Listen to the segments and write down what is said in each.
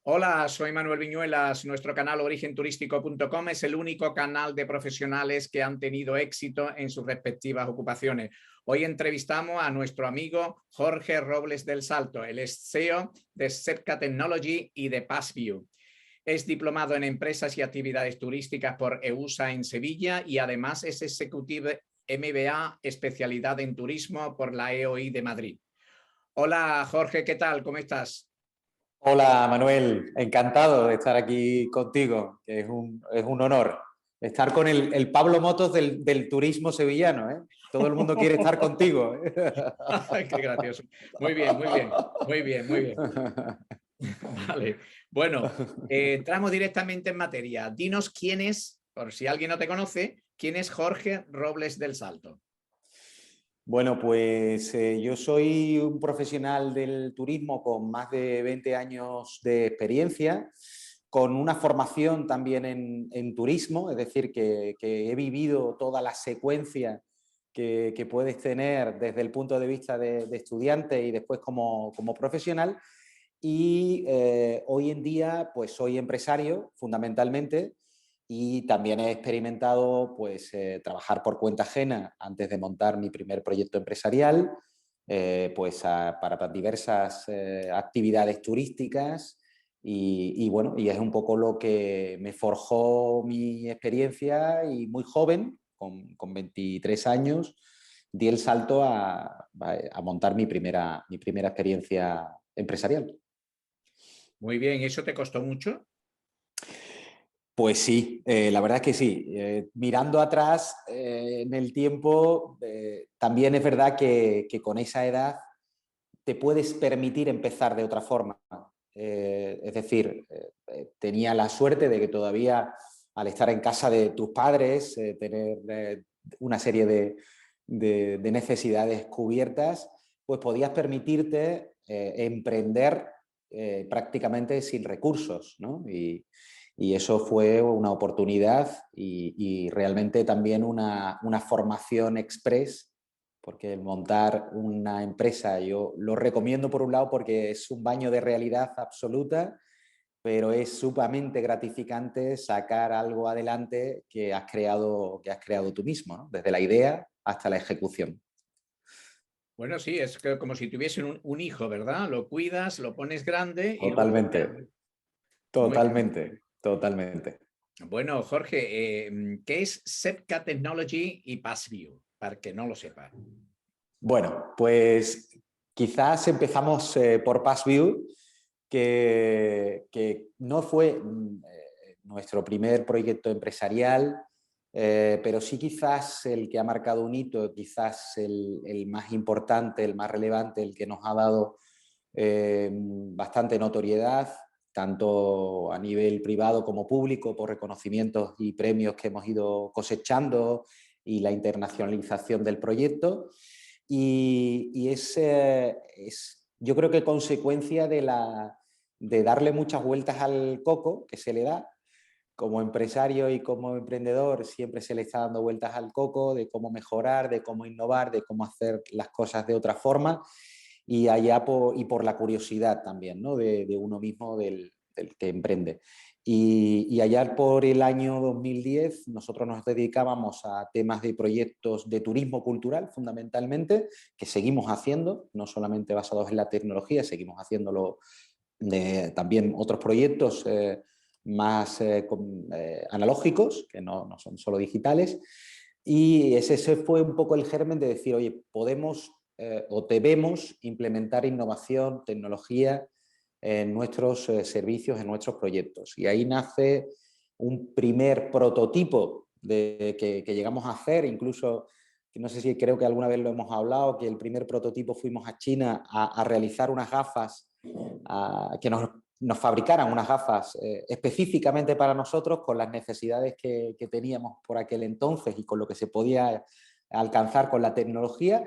Hola, soy Manuel Viñuelas. Nuestro canal origenturístico.com es el único canal de profesionales que han tenido éxito en sus respectivas ocupaciones. Hoy entrevistamos a nuestro amigo Jorge Robles del Salto. Él es CEO de Sepka Technology y de Passview. Es diplomado en Empresas y Actividades Turísticas por EUSA en Sevilla y además es Executive MBA, especialidad en turismo por la EOI de Madrid. Hola, Jorge, ¿qué tal? ¿Cómo estás? Hola Manuel, encantado de estar aquí contigo, que es un honor estar con el Pablo Motos del turismo sevillano, ¿eh? Todo el mundo quiere estar contigo, ¿eh? Qué gracioso. Muy bien, muy bien, muy bien, muy bien. Vale. Bueno, entramos directamente en materia. Dinos quién es, por si alguien no te conoce, quién es Jorge Robles del Salto. Bueno, pues yo soy un profesional del turismo con más de 20 años de experiencia, con una formación también en turismo, es decir, que he vivido toda la secuencia que puedes tener desde el punto de vista de estudiante y después como profesional. Y hoy en día pues soy empresario fundamentalmente y también he experimentado pues trabajar por cuenta ajena antes de montar mi primer proyecto empresarial, para diversas actividades turísticas y bueno, y es un poco lo que me forjó mi experiencia y muy joven, con 23 años, di el salto a montar mi primera experiencia empresarial. Muy bien, ¿eso te costó mucho? Pues sí, la verdad es que sí. Mirando atrás en el tiempo, también es verdad que con esa edad te puedes permitir empezar de otra forma. Es decir, tenía la suerte de que todavía al estar en casa de tus padres, tener una serie de necesidades cubiertas, pues podías permitirte emprender prácticamente sin recursos, ¿no? Y eso fue una oportunidad y realmente también una formación express, porque el montar una empresa yo lo recomiendo por un lado porque es un baño de realidad absoluta, pero es sumamente gratificante sacar algo adelante que has creado tú mismo, ¿no? Desde la idea hasta la ejecución. Bueno, sí, es que como si tuviesen un hijo, ¿verdad? Lo cuidas, lo pones grande y luego ya. Totalmente, Muy bien. totalmente, totalmente. Bueno, Jorge, ¿qué es Sepka Technology y Passview? Para que no lo sepa. Bueno, pues quizás empezamos por Passview, que no fue nuestro primer proyecto empresarial, pero sí quizás el que ha marcado un hito, quizás el más importante, el más relevante, el que nos ha dado bastante notoriedad, tanto a nivel privado como público, por reconocimientos y premios que hemos ido cosechando y la internacionalización del proyecto. Y yo creo que consecuencia de darle muchas vueltas al coco que se le da. Como empresario y como emprendedor siempre se le está dando vueltas al coco de cómo mejorar, de cómo innovar, de cómo hacer las cosas de otra forma y, y por la curiosidad también, ¿no? De uno mismo, del que emprende. Y allá por el año 2010 nosotros nos dedicábamos a temas de proyectos de turismo cultural fundamentalmente, que seguimos haciendo, no solamente basados en la tecnología, seguimos haciéndolo también otros proyectos más analógicos, que no son solo digitales. Y ese fue un poco el germen de decir, oye, podemos o debemos implementar innovación, tecnología en nuestros servicios, en nuestros proyectos. Y ahí nace un primer prototipo que llegamos a hacer, incluso, no sé si creo que alguna vez lo hemos hablado, que el primer prototipo fuimos a China a realizar unas gafas, que nos fabricaran unas gafas específicamente para nosotros con las necesidades que teníamos por aquel entonces y con lo que se podía alcanzar con la tecnología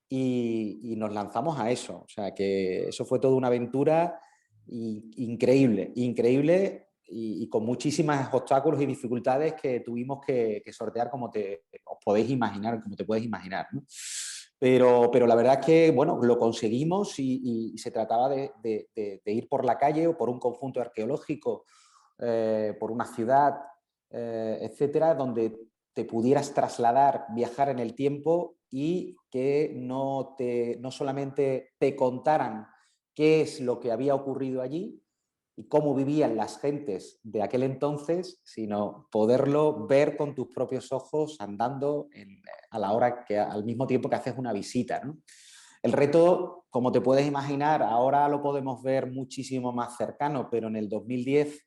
y nos lanzamos a eso. O sea que eso fue toda una aventura increíble, increíble y con muchísimos obstáculos y dificultades que tuvimos que sortear como os podéis imaginar, como te puedes imaginar, ¿no? Pero la verdad es que, bueno, lo conseguimos y se trataba de ir por la calle o por un conjunto arqueológico, por una ciudad, etcétera, donde te pudieras trasladar, viajar en el tiempo y que no solamente te contaran qué es lo que había ocurrido allí y cómo vivían las gentes de aquel entonces, sino poderlo ver con tus propios ojos andando a la hora que, al mismo tiempo que haces una visita, ¿no? El reto, como te puedes imaginar, ahora lo podemos ver muchísimo más cercano, pero en el 2010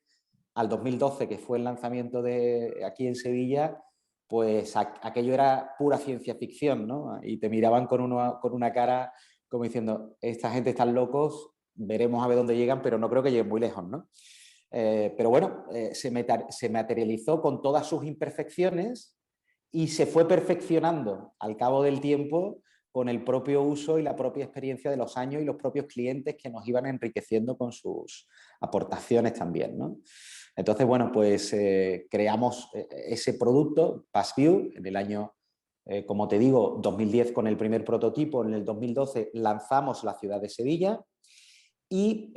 al 2012, que fue el lanzamiento de aquí en Sevilla, pues aquello era pura ciencia ficción, ¿no? Y te miraban con una cara como diciendo, esta gente están locos, veremos a ver dónde llegan, pero no creo que lleguen muy lejos, ¿no? Pero bueno, se materializó con todas sus imperfecciones y se fue perfeccionando al cabo del tiempo con el propio uso y la propia experiencia de los años y los propios clientes que nos iban enriqueciendo con sus aportaciones también, ¿no? Entonces, bueno, pues creamos ese producto, PassView, en el año, como te digo, 2010 con el primer prototipo, en el 2012 lanzamos la ciudad de Sevilla y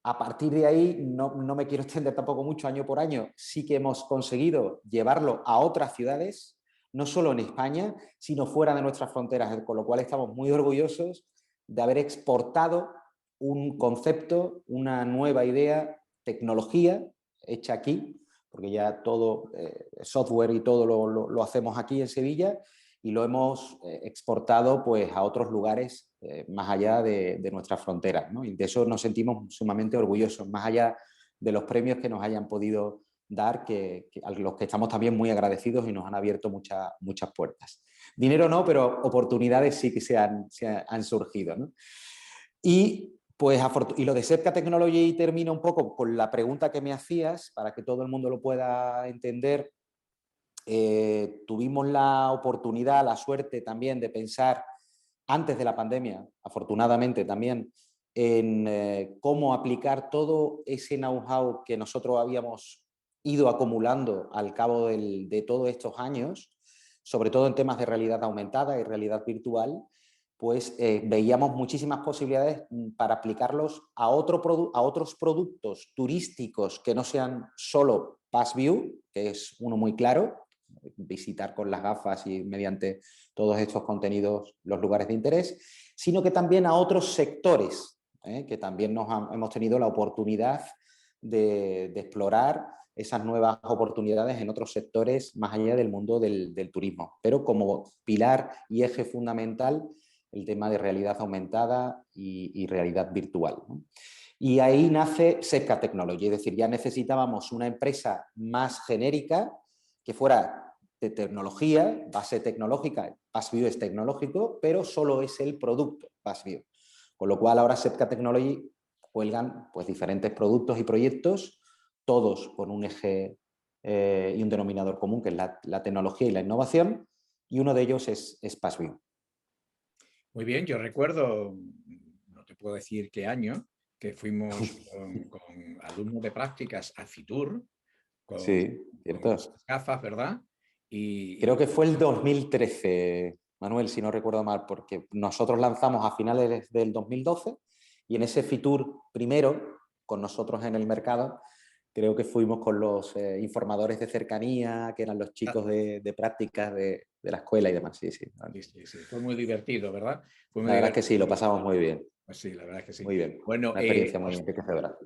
a partir de ahí, no me quiero extender tampoco mucho año por año, sí que hemos conseguido llevarlo a otras ciudades, no solo en España, sino fuera de nuestras fronteras, con lo cual estamos muy orgullosos de haber exportado un concepto, una nueva idea, tecnología hecha aquí, porque ya todo, software y todo lo hacemos aquí en Sevilla, y lo hemos exportado pues, a otros lugares más allá de nuestras fronteras, ¿no? Y de eso nos sentimos sumamente orgullosos, más allá de los premios que nos hayan podido dar, a los que estamos también muy agradecidos y nos han abierto muchas puertas. Dinero no, pero oportunidades sí que se han surgido, ¿no? Y, pues, y lo de Sepka Technology termina un poco con la pregunta que me hacías, para que todo el mundo lo pueda entender. Tuvimos la oportunidad, la suerte también de pensar antes de la pandemia, afortunadamente también, en cómo aplicar todo ese know-how que nosotros habíamos ido acumulando al cabo de todos estos años, sobre todo en temas de realidad aumentada y realidad virtual, pues veíamos muchísimas posibilidades para aplicarlos a otros productos turísticos que no sean solo PassView, que es uno muy claro, visitar con las gafas y mediante todos estos contenidos los lugares de interés, sino que también a otros sectores, que también hemos tenido la oportunidad de explorar esas nuevas oportunidades en otros sectores más allá del mundo del turismo, pero como pilar y eje fundamental el tema de realidad aumentada y realidad virtual, ¿no? Y ahí nace Sepka Technology, es decir, ya necesitábamos una empresa más genérica que fuera de tecnología, base tecnológica. PassView es tecnológico, pero solo es el producto PassView. Con lo cual ahora Sepka Technology cuelgan pues, diferentes productos y proyectos, todos con un eje y un denominador común, que es la tecnología y la innovación, y uno de ellos es PassView. Muy bien, yo recuerdo, no te puedo decir qué año, que fuimos con alumnos de prácticas a Fitur, Sí, con cierto. esas gafas, ¿verdad? Creo que fue el 2013, Manuel, si no recuerdo mal, porque nosotros lanzamos a finales del 2012 y en ese Fitur primero, con nosotros en el mercado, creo que fuimos con los informadores de cercanía, que eran los chicos de prácticas de la escuela y demás. Sí, sí. Sí, sí, sí. Fue muy divertido, ¿verdad? Fue muy La verdad es que sí, lo divertido. pasamos muy bien. Pues sí, la verdad es que sí. Muy bien. Bueno, Una experiencia muy enriquecedora.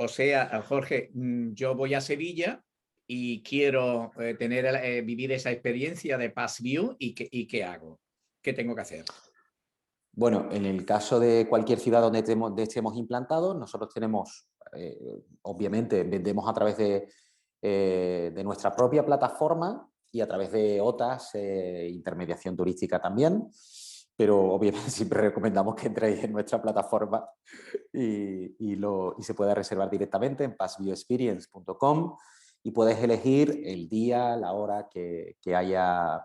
o sea, Jorge, yo voy a Sevilla y quiero vivir esa experiencia de PassView y ¿qué hago? ¿Qué tengo que hacer? Bueno, en el caso de cualquier ciudad donde estemos implantados, nosotros tenemos, obviamente, vendemos a través de nuestra propia plataforma y a través de otras, intermediación turística también, pero obviamente siempre recomendamos que entréis en nuestra plataforma y se pueda reservar directamente en passviewexperience.com y puedes elegir el día, la hora que haya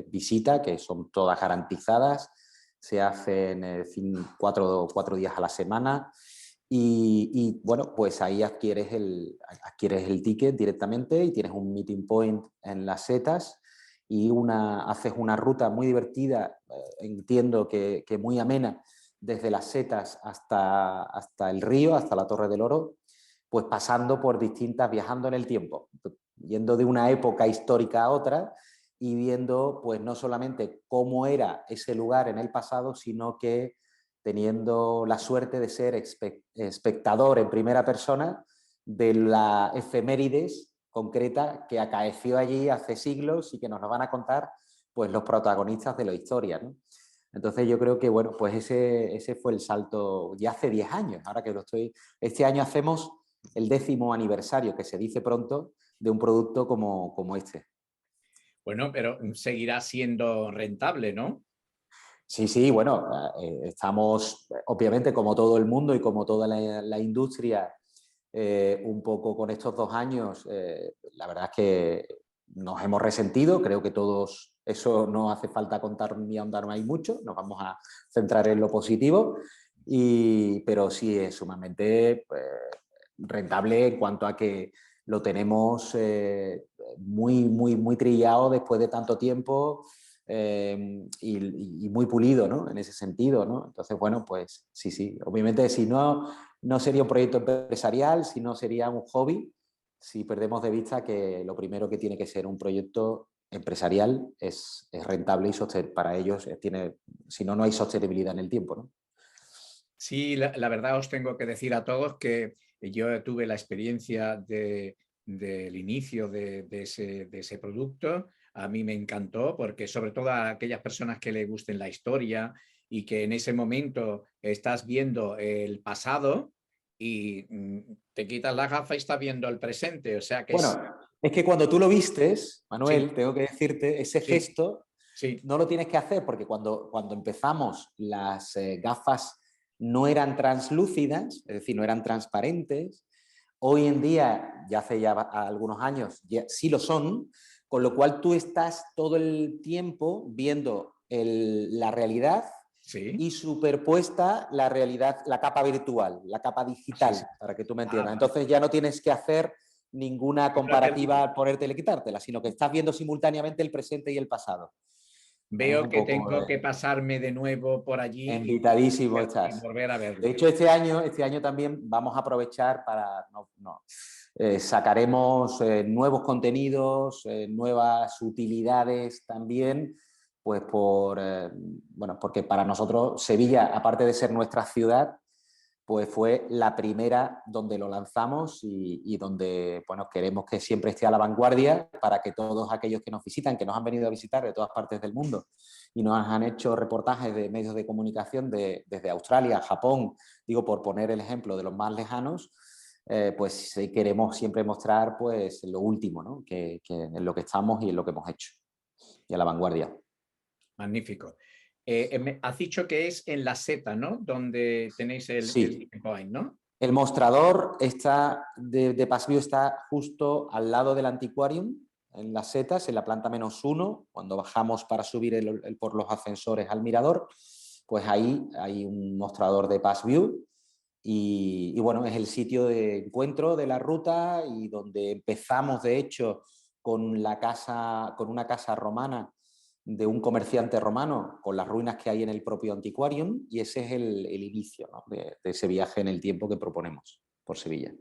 visita, que son todas garantizadas. Se hacen 4 días a la semana y bueno, pues ahí adquieres el ticket directamente y tienes un meeting point en las setas y haces una ruta muy divertida, entiendo que muy amena, desde las setas hasta el río, hasta la Torre del Oro, pues pasando por viajando en el tiempo, yendo de una época histórica a otra y viendo pues no solamente cómo era ese lugar en el pasado, sino que teniendo la suerte de ser espectador en primera persona de la efemérides concreta que acaeció allí hace siglos y que nos lo van a contar pues los protagonistas de la historia, ¿no? Entonces yo creo que bueno, pues ese fue el salto ya hace 10 años, ahora que lo estoy... Este año hacemos el 10º aniversario, que se dice pronto, de un producto como este. Bueno, pero seguirá siendo rentable, ¿no? Sí, sí, bueno, estamos obviamente como todo el mundo y como toda la industria, un poco con estos 2 años, la verdad es que nos hemos resentido, creo que todos, eso no hace falta contar ni ahondar ahí mucho, nos vamos a centrar en lo positivo, pero sí es sumamente rentable en cuanto a que lo tenemos muy trillado después de tanto tiempo. Y muy pulido, ¿no? En ese sentido, ¿no? Entonces, bueno, pues sí, obviamente si no sería un proyecto empresarial, si no sería un hobby, si perdemos de vista que lo primero que tiene que ser un proyecto empresarial es rentable y para ellos si no, no hay sostenibilidad en el tiempo, ¿no? Sí, la verdad os tengo que decir a todos que yo tuve la experiencia del inicio de ese producto. A mí me encantó porque sobre todo a aquellas personas que les gusten la historia y que en ese momento estás viendo el pasado y te quitas la gafa y estás viendo el presente. O sea que es... Bueno, es que cuando tú lo vistes, Sí, Manuel, tengo que decirte, ese sí, gesto sí. no lo tienes que hacer porque cuando empezamos las gafas no eran translúcidas, es decir, no eran transparentes. Hoy en día, ya hace ya algunos años, ya sí lo son, con lo cual tú estás todo el tiempo viendo la realidad Sí, y superpuesta la realidad, la capa virtual, la capa sí, sí. digital, para que tú me Ah, entiendas. vale. Entonces ya no tienes que hacer ninguna comparativa al ponértela y quitártela, sino que estás viendo simultáneamente el presente y el pasado. Es Veo un que poco tengo que pasarme de nuevo por allí invitadísimo y estás. volver a De verlo. hecho, este año también vamos a aprovechar para... sacaremos nuevos contenidos, nuevas utilidades también, pues bueno, porque para nosotros Sevilla, aparte de ser nuestra ciudad, pues fue la primera donde lo lanzamos y donde bueno, queremos que siempre esté a la vanguardia para que todos aquellos que nos visitan, que nos han venido a visitar de todas partes del mundo y nos han hecho reportajes de medios de comunicación desde Australia, Japón, digo por poner el ejemplo de los más lejanos, pues queremos siempre mostrar pues lo último, ¿no? que en lo que estamos y en lo que hemos hecho y a la vanguardia. Magnífico. Has dicho que es en la seta, ¿no? Donde tenéis el Sí, tipping point, ¿no? el mostrador de Passview está justo al lado del Antiquarium, en las setas, en la planta -1, cuando bajamos para subir por los ascensores al mirador, pues ahí hay un mostrador de Passview y bueno, es el sitio de encuentro de la ruta y donde empezamos, de hecho, con una casa romana de un comerciante romano con las ruinas que hay en el propio Antiquarium y ese es el inicio, ¿no? de ese viaje en el tiempo que proponemos por Sevilla.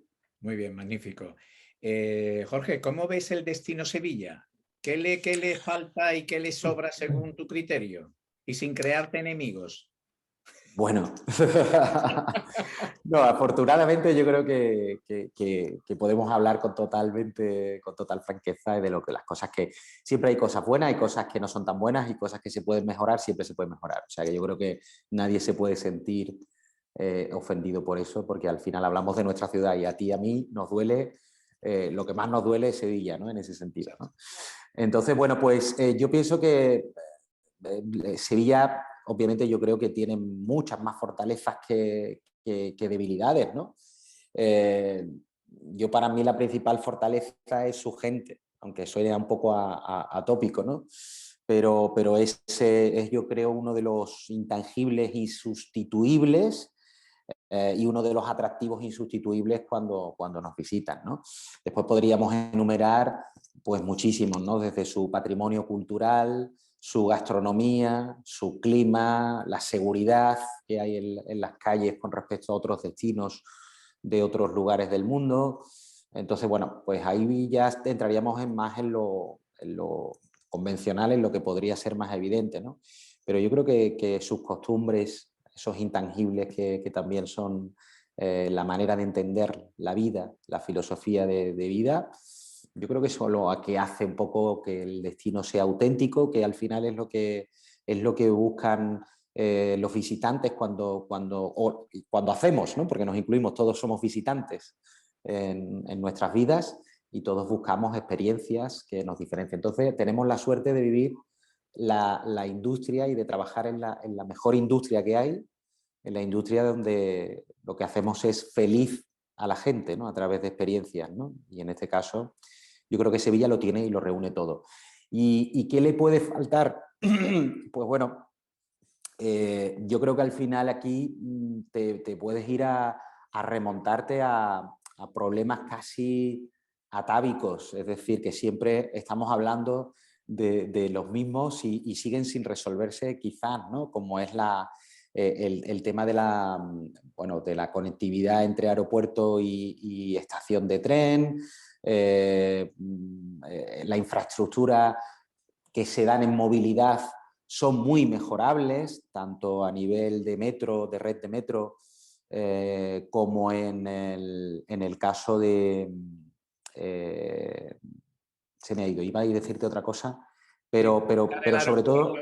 Muy bien, magnífico. Jorge, ¿cómo ves el destino Sevilla? Qué le falta y qué le sobra según tu criterio? Y sin crearte enemigos. Bueno, no, afortunadamente yo creo que podemos hablar con total franqueza de lo que las cosas que siempre hay cosas buenas, hay cosas que no son tan buenas y cosas que se pueden mejorar, siempre se pueden mejorar. O sea que yo creo que nadie se puede sentir ofendido por eso, porque al final hablamos de nuestra ciudad y a ti y a mí nos duele, lo que más nos duele es Sevilla, ¿no? En ese sentido, ¿no? Entonces, bueno, pues yo pienso que Sevilla, obviamente, yo creo que tiene muchas más fortalezas que debilidades, ¿no? Para mí la principal fortaleza es su gente, aunque suene un poco atópico, ¿no? Pero es, yo creo, uno de los intangibles insustituibles y uno de los atractivos insustituibles cuando nos visitan, ¿no? Después podríamos enumerar pues muchísimos, ¿no? Desde su patrimonio cultural, su gastronomía, su clima, la seguridad que hay en las calles con respecto a otros destinos de otros lugares del mundo. Entonces, bueno, pues ahí ya entraríamos más en lo convencional, en lo que podría ser más evidente, ¿no? Pero yo creo que sus costumbres, esos intangibles que también son la manera de entender la vida, la filosofía de vida, yo creo que eso es lo que hace un poco que el destino sea auténtico, que al final es lo que buscan los visitantes cuando hacemos, ¿no? Porque nos incluimos, todos somos visitantes en nuestras vidas y todos buscamos experiencias que nos diferencien. Entonces tenemos la suerte de vivir la industria y de trabajar en la mejor industria que hay, en la industria donde lo que hacemos es feliz a la gente, ¿no? A través de experiencias, ¿no? Y en este caso yo creo que Sevilla lo tiene y lo reúne todo. ¿Y qué le puede faltar? Pues bueno, yo creo que al final aquí te puedes ir a remontarte a problemas casi atávicos, es decir, que siempre estamos hablando de los mismos y siguen sin resolverse quizás, ¿no? Como es el tema de la conectividad entre aeropuerto y estación de tren, la infraestructura que se dan en movilidad son muy mejorables, tanto a nivel de metro, de red de metro, como en el caso de... se me ha ido, iba a decirte otra cosa, Sí, pero sobre todo...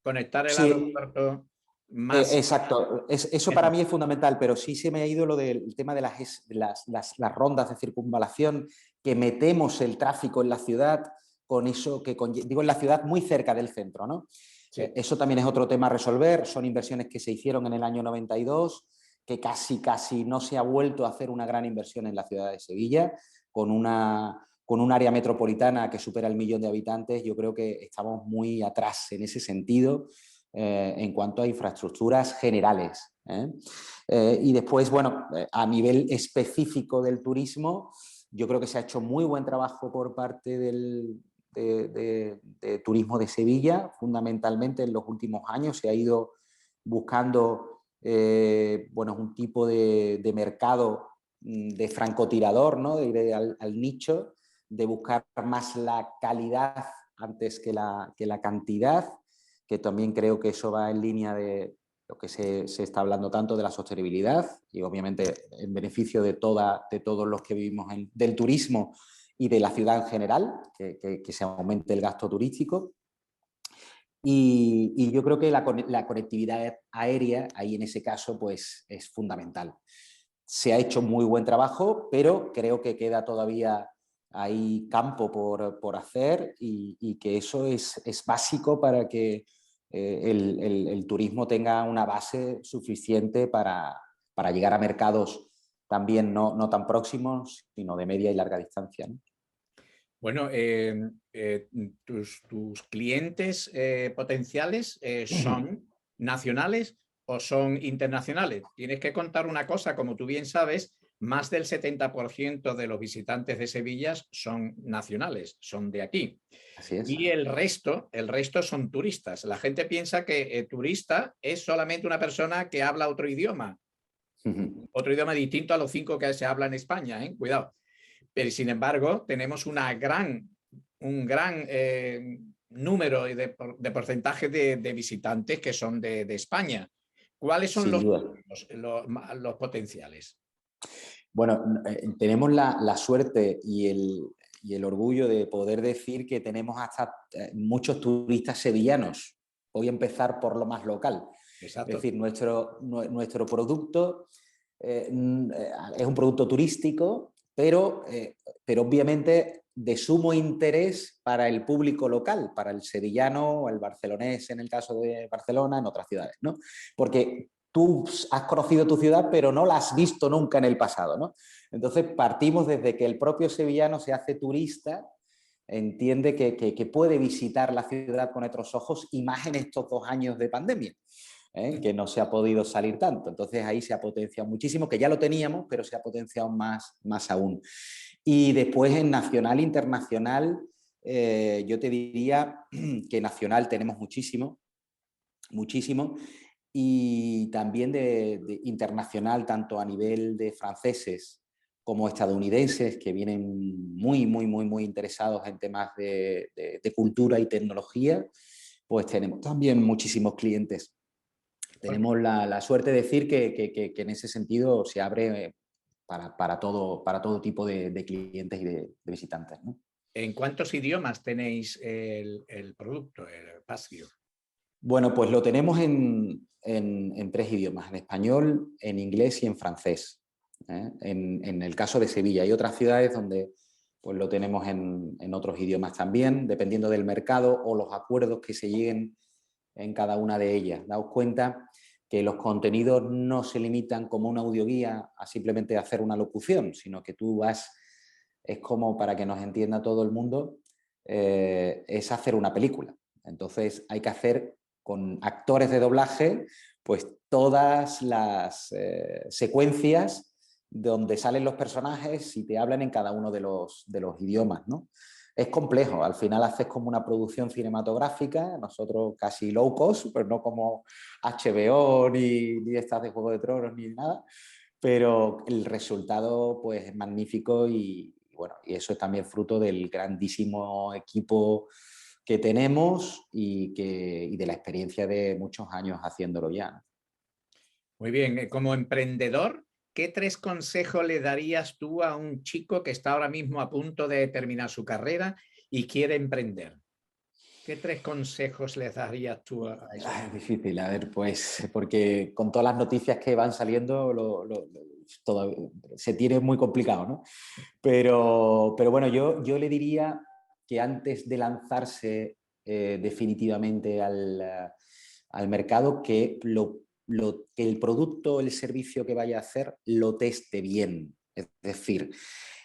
conectar el Sí, aeropuerto más. exacto, eso para mí es fundamental, pero sí se me ha ido lo del tema de las rondas de circunvalación, que metemos el tráfico en la ciudad con eso que digo en la ciudad muy cerca del centro, ¿no? Sí. Eso también es otro tema a resolver, son inversiones que se hicieron en el año 92, que casi no se ha vuelto a hacer una gran inversión en la ciudad de Sevilla, con un área metropolitana que supera el 1.000.000 de habitantes. Yo creo que estamos muy atrás en ese sentido. En cuanto a infraestructuras generales. Y después, bueno, a nivel específico del turismo, yo creo que se ha hecho muy buen trabajo por parte de Turismo de Sevilla, fundamentalmente en los últimos años. Se ha ido buscando un tipo de mercado de francotirador, ¿no? De ir al nicho, de buscar más la calidad antes que la cantidad, que también creo que eso va en línea de lo que se está hablando tanto de la sostenibilidad y obviamente en beneficio de todos los que vivimos del turismo y de la ciudad en general, que se aumente el gasto turístico. Y yo creo que la conectividad aérea, ahí en ese caso, pues es fundamental. Se ha hecho muy buen trabajo, pero creo que queda todavía hay campo por hacer y que eso es básico para que el turismo tenga una base suficiente para llegar a mercados también no tan próximos, sino de media y larga distancia, ¿no? Bueno, tus clientes potenciales son nacionales o son internacionales. Tienes que contar una cosa, como tú bien sabes, más del 70% de los visitantes de Sevilla son nacionales, son de aquí. Así es. Y el resto son turistas. La gente piensa que turista es solamente una persona que habla otro idioma distinto a los 5 que se habla en España, ¿eh? Cuidado. Pero sin embargo, tenemos un gran número de porcentaje de visitantes que son de España. ¿Cuáles son Sin duda. los potenciales? Bueno, tenemos la suerte y el orgullo de poder decir que tenemos hasta muchos turistas sevillanos. Voy a empezar por lo más local. Exacto. Es decir, nuestro producto es un producto turístico, pero obviamente de sumo interés para el público local, para el sevillano o el barcelonés en el caso de Barcelona, en otras ciudades, ¿no? Porque tú has conocido tu ciudad, pero no la has visto nunca en el pasado, ¿no? Entonces partimos desde que el propio sevillano se hace turista, entiende que puede visitar la ciudad con otros ojos y más en estos 2 años de pandemia, que no se ha podido salir tanto. Entonces ahí se ha potenciado muchísimo, que ya lo teníamos, pero se ha potenciado más aún. Y después en nacional e internacional, yo te diría que nacional tenemos muchísimo, muchísimo, y también de internacional, tanto a nivel de franceses como estadounidenses, que vienen muy interesados en temas de cultura y tecnología, pues tenemos también muchísimos clientes. Tenemos la suerte de decir que en ese sentido se abre para todo tipo de clientes y de visitantes, ¿no? ¿En cuántos idiomas tenéis el producto, el Passview? Bueno, pues lo tenemos en 3 idiomas, en español, en inglés y en francés. En el caso de Sevilla. Hay otras ciudades donde pues, lo tenemos en otros idiomas también, dependiendo del mercado o los acuerdos que se lleguen en cada una de ellas. Daos cuenta que los contenidos no se limitan como una audioguía a simplemente hacer una locución, sino que tú vas, es como para que nos entienda todo el mundo, es hacer una película. Entonces hay que hacer con actores de doblaje pues todas las secuencias donde salen los personajes y te hablan en cada uno de los idiomas, ¿no? Es complejo, al final haces como una producción cinematográfica, nosotros casi low cost, pero no como HBO ni estas de Juego de Tronos ni nada, pero el resultado pues es magnífico y bueno, y eso es también fruto del grandísimo equipo que tenemos y de la experiencia de muchos años haciéndolo ya, ¿no? Muy bien, como emprendedor, ¿qué 3 consejos le darías tú a un chico que está ahora mismo a punto de terminar su carrera y quiere emprender? ¿Qué 3 consejos les darías tú a esos? Es difícil, a ver, pues porque con todas las noticias que van saliendo se tiene muy complicado, ¿no? Pero bueno, yo le diría que antes de lanzarse definitivamente al mercado, que que el producto o el servicio que vaya a hacer lo teste bien. Es decir,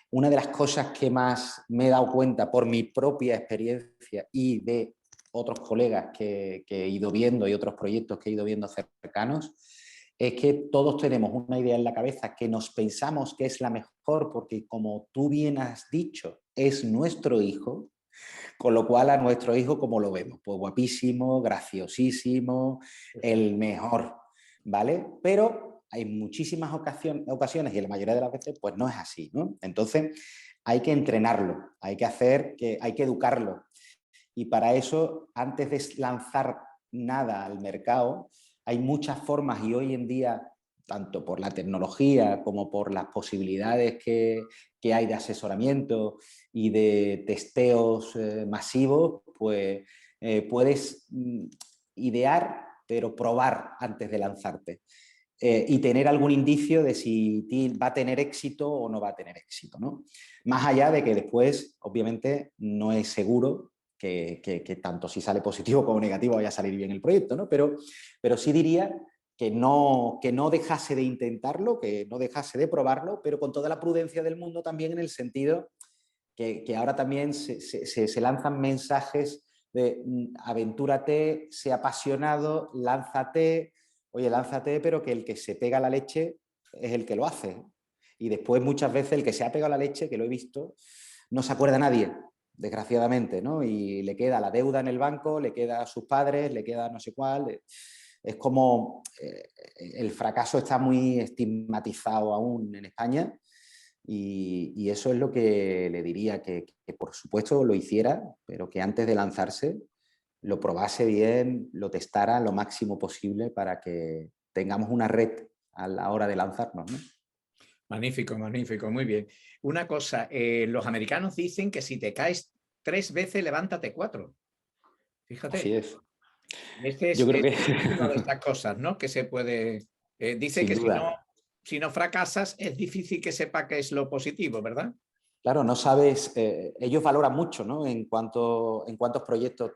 una de las cosas que más me he dado cuenta por mi propia experiencia y de otros colegas que he ido viendo y otros proyectos que he ido viendo cercanos, es que todos tenemos una idea en la cabeza que nos pensamos que es la mejor porque, como tú bien has dicho, es nuestro hijo, con lo cual a nuestro hijo, ¿cómo lo vemos? Pues guapísimo, graciosísimo, el mejor, ¿vale? Pero hay muchísimas ocasiones y la mayoría de las veces pues no es así, ¿no? Entonces hay que entrenarlo, hay que educarlo. Y para eso, antes de lanzar nada al mercado, hay muchas formas y hoy en día, tanto por la tecnología como por las posibilidades que hay de asesoramiento y de testeos masivos, pues puedes idear, pero probar antes de lanzarte. Y tener algún indicio de si va a tener éxito o no va a tener éxito, ¿no? Más allá de que después, obviamente, no es seguro que tanto si sale positivo como negativo vaya a salir bien el proyecto, ¿no? Pero sí diría que no dejase de intentarlo, que no dejase de probarlo, pero con toda la prudencia del mundo también en el sentido que ahora también se lanzan mensajes de aventúrate, sé apasionado, lánzate, oye, lánzate, pero que el que se pega la leche es el que lo hace. Y después muchas veces el que se ha pegado la leche, que lo he visto, no se acuerda a nadie, desgraciadamente, ¿no? Y le queda la deuda en el banco, le queda a sus padres, le queda no sé cuál. Es como el fracaso está muy estigmatizado aún en España y eso es lo que le diría, que por supuesto lo hiciera, pero que antes de lanzarse lo probase bien, lo testara lo máximo posible para que tengamos una red a la hora de lanzarnos, ¿no? Magnífico, magnífico, muy bien. Una cosa, los americanos dicen que si te caes 3 veces, levántate 4. Así Fíjate, es. este Yo creo que es una de estas cosas, ¿no? Que se puede... dice sin que duda. si no fracasas, es difícil que sepa qué es lo positivo, ¿verdad? Claro, no sabes, ellos valoran mucho, ¿no? En cuántos proyectos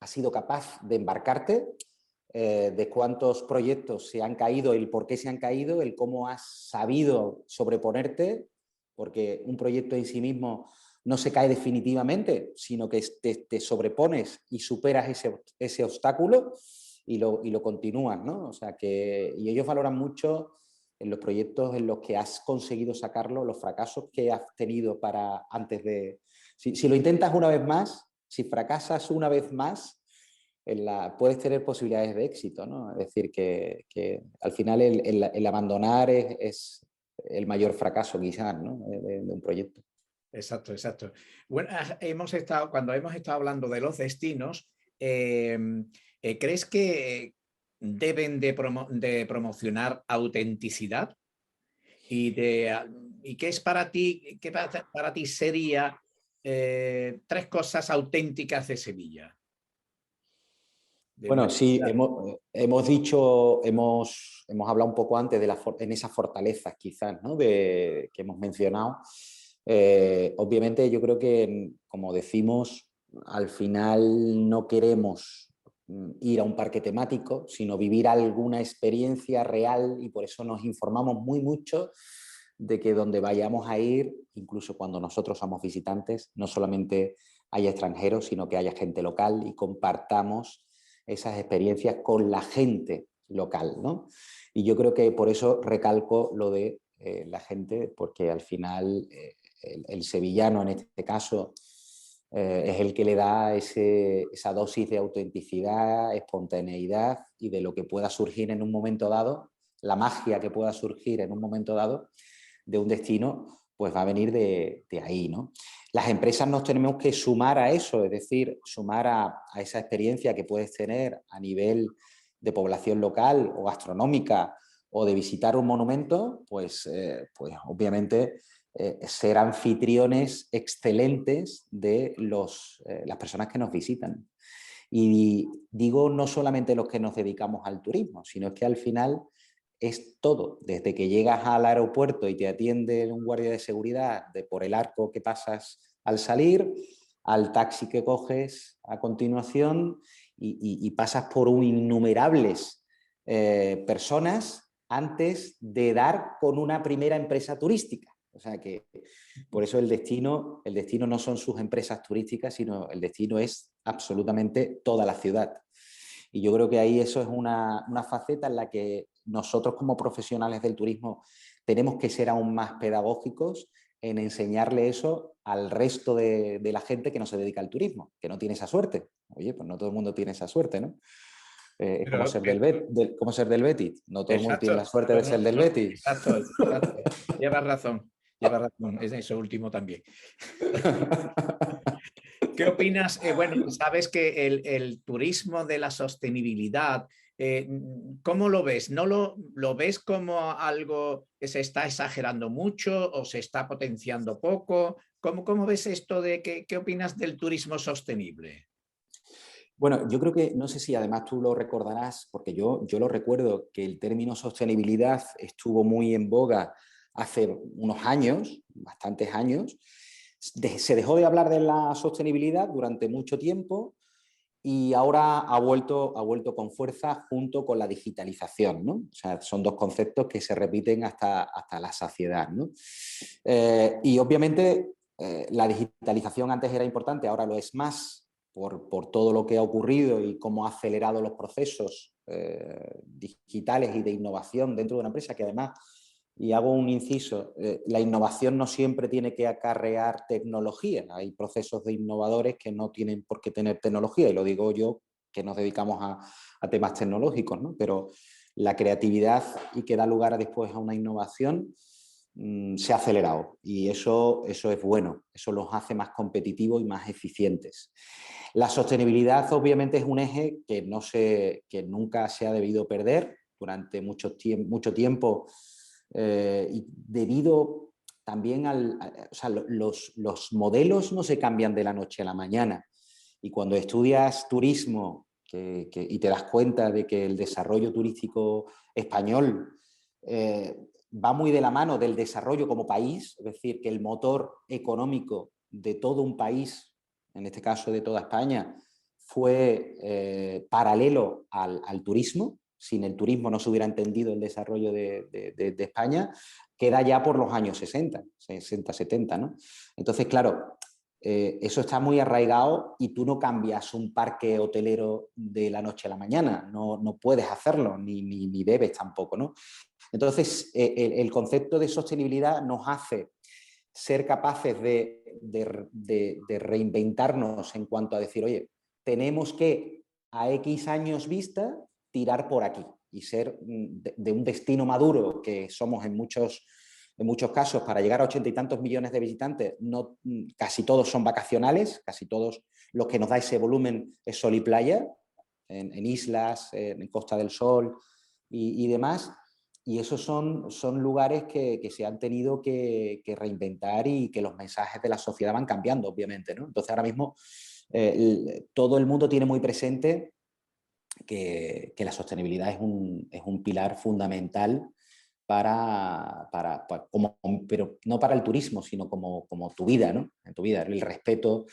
has sido capaz de embarcarte, de cuántos proyectos se han caído, el por qué se han caído, el cómo has sabido sobreponerte, porque un proyecto en sí mismo no se cae definitivamente, sino que te sobrepones y superas ese obstáculo y lo continúas, ¿no? O sea que, y ellos valoran mucho en los proyectos en los que has conseguido sacarlo, los fracasos que has tenido para antes de... Si lo intentas una vez más, si fracasas una vez más, puedes tener posibilidades de éxito, ¿no? Es decir, que al final el abandonar es el mayor fracaso quizás, ¿no? de un proyecto. Exacto, exacto. Bueno, cuando hemos estado hablando de los destinos, ¿crees que deben de promocionar autenticidad? ¿Y qué es para ti, para ti sería 3 cosas auténticas de Sevilla? Bueno, sí, hemos hablado un poco antes en esas fortalezas quizás, ¿no? Que hemos mencionado. Obviamente yo creo que, como decimos, al final no queremos ir a un parque temático, sino vivir alguna experiencia real, y por eso nos informamos muy mucho de que donde vayamos a ir, incluso cuando nosotros somos visitantes, no solamente haya extranjeros, sino que haya gente local y compartamos esas experiencias con la gente local, ¿no? Y yo creo que por eso recalco lo de la gente, porque al final el sevillano en este caso es el que le da esa dosis de autenticidad, espontaneidad y de lo que pueda surgir en un momento dado, la magia que pueda surgir en un momento dado de un destino, pues va a venir de ahí, ¿no? Las empresas nos tenemos que sumar a eso, es decir, sumar a esa experiencia que puedes tener a nivel de población local o gastronómica o de visitar un monumento, pues obviamente ser anfitriones excelentes de las personas que nos visitan. Y digo no solamente los que nos dedicamos al turismo, sino que al final es todo, desde que llegas al aeropuerto y te atiende un guardia de seguridad por el arco que pasas al salir, al taxi que coges a continuación y pasas por innumerables personas antes de dar con una primera empresa turística. O sea que por eso el destino no son sus empresas turísticas, sino el destino es absolutamente toda la ciudad. Y yo creo que ahí eso es una faceta en la que nosotros como profesionales del turismo tenemos que ser aún más pedagógicos en enseñarle eso al resto de la gente que no se dedica al turismo, que no tiene esa suerte. Oye, pues no todo el mundo tiene esa suerte, ¿no? Es como ser como ser del Betis. No todo el mundo tiene la Exacto, suerte de ser del Betis. exacto, exacto. Llevas razón, es eso último también. ¿Qué opinas? Bueno, sabes que el turismo de la sostenibilidad, ¿cómo lo ves? ¿No lo ves como algo que se está exagerando mucho o se está potenciando poco? ¿Cómo ves esto de qué opinas del turismo sostenible? Bueno, yo creo que, no sé si además tú lo recordarás, porque yo lo recuerdo, que el término sostenibilidad estuvo muy en boga hace unos años, bastantes años. Se dejó de hablar de la sostenibilidad durante mucho tiempo y ahora ha vuelto con fuerza junto con la digitalización, ¿no? O sea, son dos conceptos que se repiten hasta la saciedad, ¿no? Y obviamente la digitalización antes era importante, ahora lo es más por todo lo que ha ocurrido y cómo ha acelerado los procesos digitales y de innovación dentro de una empresa, que además, y hago un inciso, la innovación no siempre tiene que acarrear tecnología. Hay procesos de innovadores que no tienen por qué tener tecnología, y lo digo yo, que nos dedicamos a temas tecnológicos, ¿no? Pero la creatividad y que da lugar después a una innovación se ha acelerado, y eso es bueno, eso los hace más competitivos y más eficientes. La sostenibilidad obviamente es un eje que nunca se ha debido perder durante mucho tiempo. Y debido también o sea, los modelos no se cambian de la noche a la mañana. Y cuando estudias turismo y te das cuenta de que el desarrollo turístico español va muy de la mano del desarrollo como país, es decir, que el motor económico de todo un país, en este caso de toda España, fue paralelo al turismo. Sin el turismo no se hubiera entendido el desarrollo de España, queda ya por los años 60, 70, ¿no? Entonces, claro, eso está muy arraigado y tú no cambias un parque hotelero de la noche a la mañana, no puedes hacerlo, ni debes tampoco, ¿no? Entonces, el concepto de sostenibilidad nos hace ser capaces de reinventarnos en cuanto a decir, oye, tenemos que a X años vista tirar por aquí y ser de un destino maduro que somos en muchos casos. Para llegar a 80 y tantos millones de visitantes, casi todos son vacacionales, casi todos los que nos da ese volumen es sol y playa, en islas, en Costa del Sol y demás. Y esos son lugares que se han tenido que reinventar y que los mensajes de la sociedad van cambiando, obviamente, ¿no? Entonces, ahora mismo todo el mundo tiene muy presente que la sostenibilidad es un pilar fundamental pero no para el turismo, sino como tu vida, ¿no? En tu vida, el respeto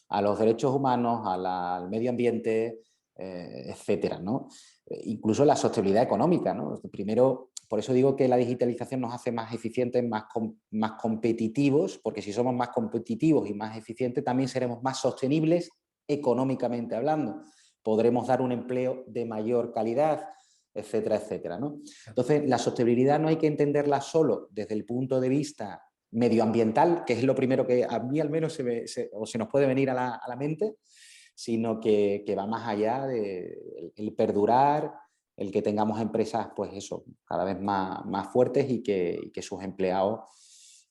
a los derechos humanos, al medio ambiente, etcétera, ¿no? Incluso la sostenibilidad económica, ¿no? Primero, por eso digo que la digitalización nos hace más eficientes, más competitivos, porque si somos más competitivos y más eficientes, también seremos más sostenibles económicamente hablando. Podremos dar un empleo de mayor calidad, etcétera, etcétera, ¿no? Entonces, la sostenibilidad no hay que entenderla solo desde el punto de vista medioambiental, que es lo primero que a mí al menos se nos puede venir a la mente, sino que va más allá de el perdurar, el que tengamos empresas, pues eso, cada vez más fuertes y que sus empleados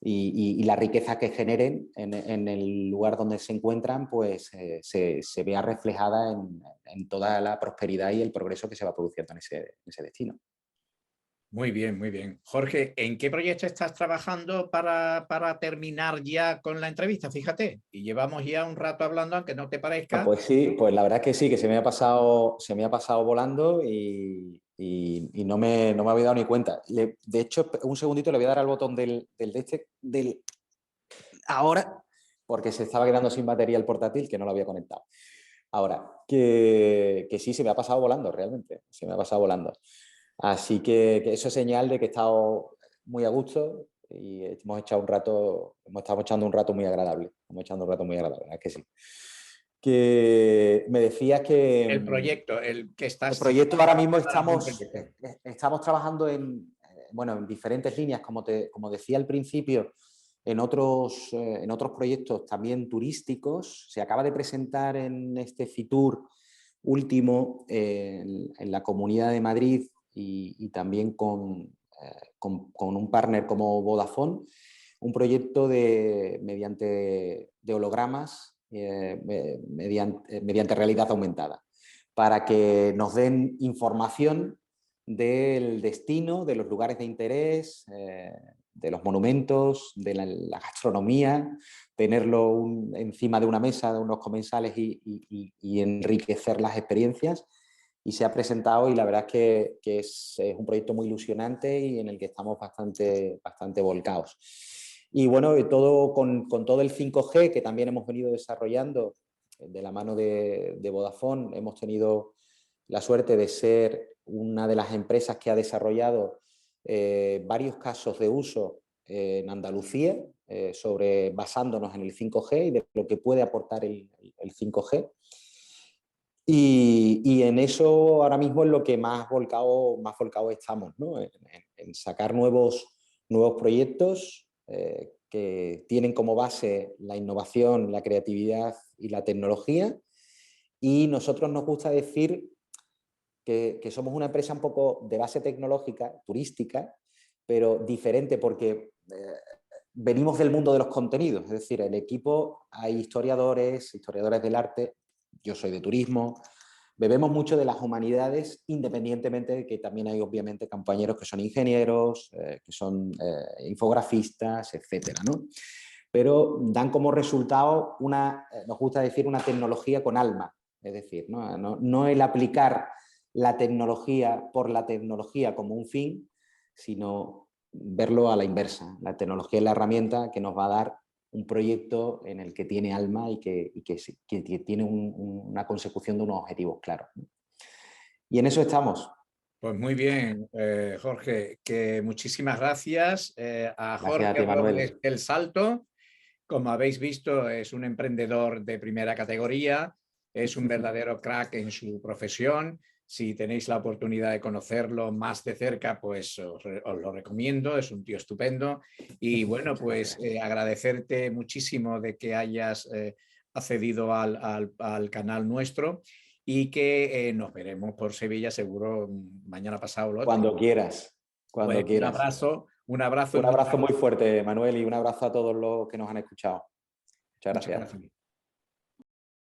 y la riqueza que generen en el lugar donde se encuentran, pues se vea reflejada en toda la prosperidad y el progreso que se va produciendo en ese destino. Muy bien, muy bien. Jorge, ¿en qué proyecto estás trabajando para terminar ya con la entrevista? Fíjate, y llevamos ya un rato hablando, aunque no te parezca. Pues sí, pues la verdad es que sí, que se me ha pasado volando y no me había dado ni cuenta. De hecho, un segundito le voy a dar al botón del ahora, porque se estaba quedando sin batería el portátil, que no lo había conectado. Ahora, que sí, se me ha pasado volando, realmente, se me ha pasado volando. Así que eso es señal de que he estado muy a gusto y estamos echando un rato muy agradable. Estamos echando un rato muy agradable, ¿verdad que sí? Que me decías que El proyecto, el que estás... el proyecto ahora mismo proyecto. estamos trabajando en diferentes líneas, como decía al principio, en otros proyectos también turísticos. Se acaba de presentar en este Fitur último en la Comunidad de Madrid y también con un partner como Vodafone, un proyecto mediante hologramas, mediante realidad aumentada, para que nos den información del destino, de los lugares de interés, de los monumentos, de la gastronomía, tenerlo encima de una mesa de unos comensales y enriquecer las experiencias. Y se ha presentado y la verdad es que es un proyecto muy ilusionante y en el que estamos bastante volcados. Y bueno, todo con todo el 5G que también hemos venido desarrollando de la mano de Vodafone. Hemos tenido la suerte de ser una de las empresas que ha desarrollado varios casos de uso en Andalucía, basándonos en el 5G y de lo que puede aportar el 5G. Y en eso ahora mismo es lo que más volcado estamos, ¿no? En sacar nuevos proyectos que tienen como base la innovación, la creatividad y la tecnología. Y nosotros nos gusta decir que somos una empresa un poco de base tecnológica, turística, pero diferente porque venimos del mundo de los contenidos. Es decir, el equipo, hay historiadores del arte, yo soy de turismo, bebemos mucho de las humanidades, independientemente de que también hay obviamente compañeros que son ingenieros, que son infografistas, etcétera, ¿no? Pero dan como resultado nos gusta decir, una tecnología con alma. Es decir, no el aplicar la tecnología por la tecnología como un fin, sino verlo a la inversa. La tecnología es la herramienta que nos va a dar un proyecto en el que tiene alma y que tiene una consecución de unos objetivos claros. Y en eso estamos. Pues muy bien, Jorge, que muchísimas gracias a Gracias a Jorge ti, Robles Manuel. El Salto. Como habéis visto, es un emprendedor de primera categoría, es un verdadero crack en su profesión, Si tenéis la oportunidad de conocerlo más de cerca, pues os lo recomiendo, es un tío estupendo. Y bueno, pues agradecerte muchísimo de que hayas accedido al canal nuestro y que nos veremos por Sevilla seguro mañana pasado o lo otro. Cuando quieras, cuando Pues quieras. un abrazo y Un muchas abrazo muy gracias. fuerte, Manuel, y un abrazo a todos los que nos han escuchado. Muchas Muchas gracias. gracias.